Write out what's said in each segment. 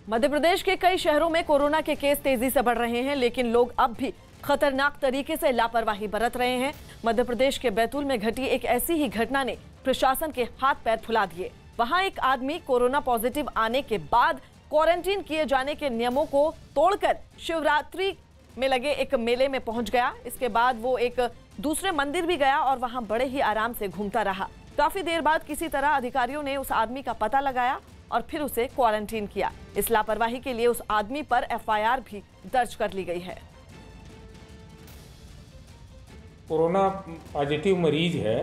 मध्य प्रदेश के कई शहरों में कोरोना के केस तेजी से बढ़ रहे हैं, लेकिन लोग अब भी खतरनाक तरीके से लापरवाही बरत रहे हैं। मध्य प्रदेश के बैतूल में घटी एक ऐसी ही घटना ने प्रशासन के हाथ पैर फुला दिए। वहां एक आदमी कोरोना पॉजिटिव आने के बाद क्वारंटीन किए जाने के नियमों को तोड़कर शिवरात्रि में लगे एक मेले में पहुंच गया। इसके बाद वो एक दूसरे मंदिर भी गया और वहां बड़े ही आराम से घूमता रहा। काफी देर बाद किसी तरह अधिकारियों ने उस आदमी का पता लगाया और फिर उसे क्वारंटीन किया। इस लापरवाही के लिए उस आदमी पर एफआईआर भी दर्ज कर ली गई है। कोरोना पॉजिटिव मरीज है,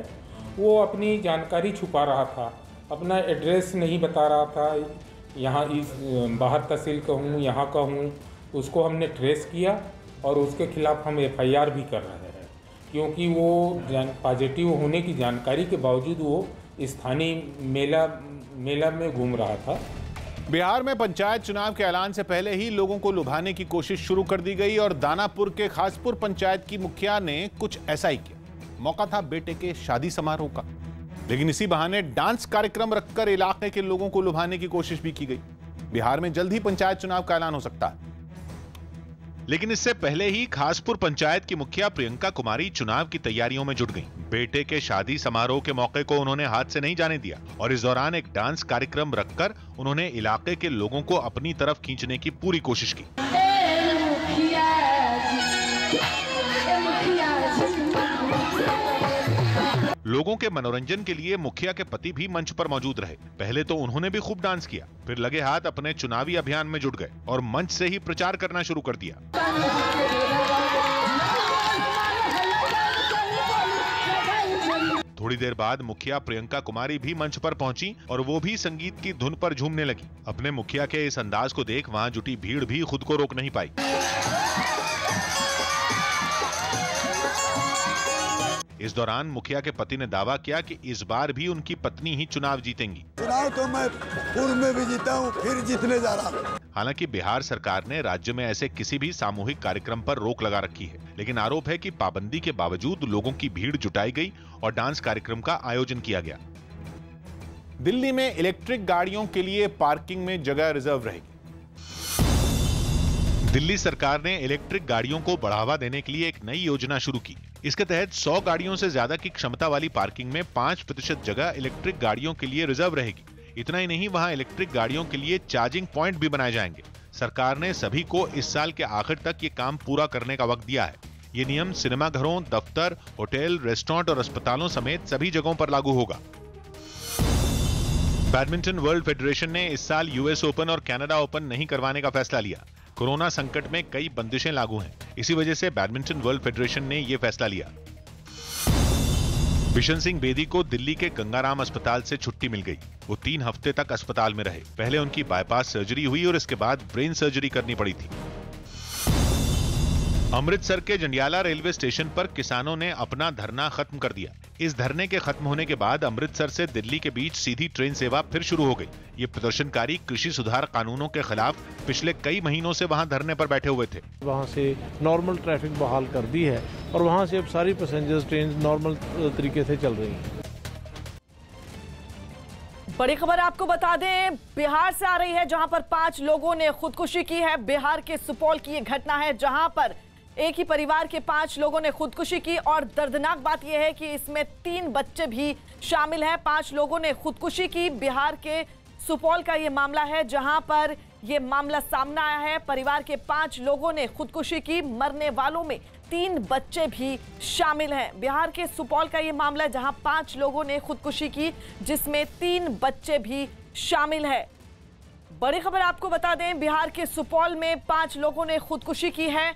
वो अपनी जानकारी छुपा रहा था, अपना एड्रेस नहीं बता रहा था, यहाँ इस बाहर तहसील का हूँ, यहाँ का हूँ। उसको हमने ट्रेस किया और उसके खिलाफ हम एफआईआर भी कर रहे हैं, क्योंकि वो पॉजिटिव होने की जानकारी के बावजूद वो स्थानीय मेला में घूम रहा था। बिहार में पंचायत चुनाव के ऐलान से पहले ही लोगों को लुभाने की कोशिश शुरू कर दी गई और दानापुर के खासपुर पंचायत की मुखिया ने कुछ ऐसा ही किया। मौका था बेटे के शादी समारोह का, लेकिन इसी बहाने डांस कार्यक्रम रखकर इलाके के लोगों को लुभाने की कोशिश भी की गई। बिहार में जल्द ही पंचायत चुनाव का ऐलान हो सकता है, लेकिन इससे पहले ही खासपुर पंचायत की मुखिया प्रियंका कुमारी चुनाव की तैयारियों में जुट गईं। बेटे के शादी समारोह के मौके को उन्होंने हाथ से नहीं जाने दिया और इस दौरान एक डांस कार्यक्रम रखकर उन्होंने इलाके के लोगों को अपनी तरफ खींचने की पूरी कोशिश की। लोगों के मनोरंजन के लिए मुखिया के पति भी मंच पर मौजूद रहे। पहले तो उन्होंने भी खूब डांस किया, फिर लगे हाथ अपने चुनावी अभियान में जुट गए और मंच से ही प्रचार करना शुरू कर दिया। थोड़ी देर बाद मुखिया प्रियंका कुमारी भी मंच पर पहुंची और वो भी संगीत की धुन पर झूमने लगी। अपने मुखिया के इस अंदाज को देख वहां जुटी भीड़ भी खुद को रोक नहीं पाई। इस दौरान मुखिया के पति ने दावा किया कि इस बार भी उनकी पत्नी ही चुनाव जीतेंगी। चुनाव तो मैं पूर्व में भी जीता हूँ, फिर जीतने जा रहा हूँ। हालांकि बिहार सरकार ने राज्य में ऐसे किसी भी सामूहिक कार्यक्रम पर रोक लगा रखी है, लेकिन आरोप है कि पाबंदी के बावजूद लोगों की भीड़ जुटाई गई और डांस कार्यक्रम का आयोजन किया गया। दिल्ली में इलेक्ट्रिक गाड़ियों के लिए पार्किंग में जगह रिजर्व रहेगी। दिल्ली सरकार ने इलेक्ट्रिक गाड़ियों को बढ़ावा देने के लिए एक नई योजना शुरू की। इसके तहत 100 गाड़ियों से ज्यादा की क्षमता वाली पार्किंग में 5% जगह इलेक्ट्रिक गाड़ियों के लिए रिजर्व रहेगी। इतना ही नहीं, वहां इलेक्ट्रिक गाड़ियों के लिए चार्जिंग पॉइंट भी बनाए जाएंगे। सरकार ने सभी को इस साल के आखिर तक ये काम पूरा करने का वक्त दिया है। ये नियम सिनेमाघरों, दफ्तर, होटल, रेस्टोरेंट और अस्पतालों समेत सभी जगहों पर लागू होगा। बैडमिंटन वर्ल्ड फेडरेशन ने इस साल यूएस ओपन और कनाडा ओपन नहीं करवाने का फैसला लिया। कोरोना संकट में कई बंदिशें लागू हैं, इसी वजह से बैडमिंटन वर्ल्ड फेडरेशन ने यह फैसला लिया। बिशन सिंह बेदी को दिल्ली के गंगाराम अस्पताल से छुट्टी मिल गई। वो 3 हफ्ते तक अस्पताल में रहे। पहले उनकी बाईपास सर्जरी हुई और इसके बाद ब्रेन सर्जरी करनी पड़ी थी। अमृतसर के जंडियाला रेलवे स्टेशन पर किसानों ने अपना धरना खत्म कर दिया। इस धरने के खत्म होने के बाद अमृतसर से दिल्ली के बीच सीधी ट्रेन सेवा फिर शुरू हो गई। ये प्रदर्शनकारी कृषि सुधार कानूनों के खिलाफ पिछले कई महीनों से वहां धरने पर बैठे हुए थे। वहां से नॉर्मल ट्रैफिक बहाल कर दी है और वहां से अब सारी पैसेंजर्स ट्रेन नॉर्मल तरीके से चल रही हैं। बड़ी खबर आपको बता दें, बिहार से आ रही है, जहां पर 5 लोगों ने खुदकुशी की है। बिहार के सुपौल की ये घटना है, जहां पर एक ही परिवार के 5 लोगों ने खुदकुशी की और दर्दनाक बात यह है कि इसमें 3 बच्चे भी शामिल हैं। 5 लोगों ने खुदकुशी की। बिहार के सुपौल का यह मामला है, जहां पर यह मामला सामने आया है। परिवार के 5 लोगों ने खुदकुशी की। मरने वालों में 3 बच्चे भी शामिल हैं। बिहार के सुपौल का यह मामला है, जहां 5 लोगों ने खुदकुशी की, जिसमें 3 बच्चे भी शामिल हैं। बड़ी खबर आपको बता दें, बिहार के सुपौल में 5 लोगों ने खुदकुशी की है।